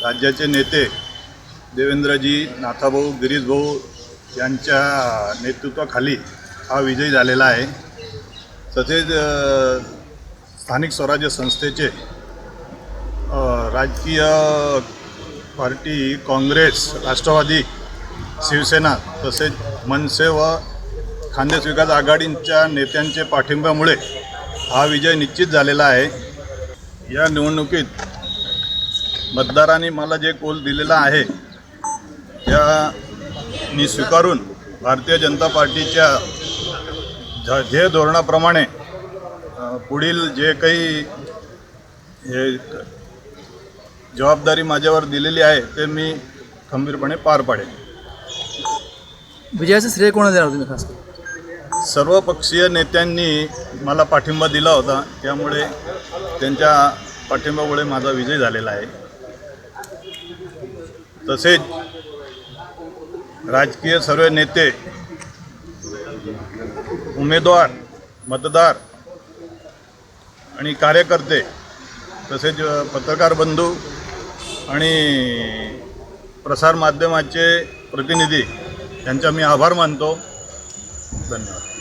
राज्याचे नेते देवेंद्रजी, नाथाभाऊ, गिरीशभाऊ यांच्या नेतृत्वाखाली हा विजय झालेला आहे। तसेच स्थानिक स्वराज्य संस्थेचे राजकीय पार्टी काँग्रेस, राष्ट्रवादी, शिवसेना तसेच मनसे व खान्देश विकास आघाडीच्या नेत्यांचे पाठिंब्यामुळे हा विजय निश्चित झालेला आहे। या निवडणुकीत मतदारांनी मला जे कौल दिलेला आहे त्या मी स्वीकारून भारतीय जनता पार्टीच्या ध्येय धोरणाप्रमाणे पुढील जे काही हे जबाबदारी माझ्यावर दिलेली आहे ते मी खंबीरपणे पार पाडेन। विजयाचं श्रेय कोणाला देणार तुम्ही खास? सर्वपक्षीय नेत्यांनी मला पाठिंबा दिला होता, त्यामुळे त्यांच्या पाठिंब्यामुळे माझा विजय झालेला आहे। तसेच राजकीय सर्व नेते, उमेदवार, मतदार आणि कार्यकर्ते तसेच पत्रकार बंधू आणि प्रसारमाध्यमाचे प्रतिनिधी यांचा मी आभार मानतो। धन्यवाद।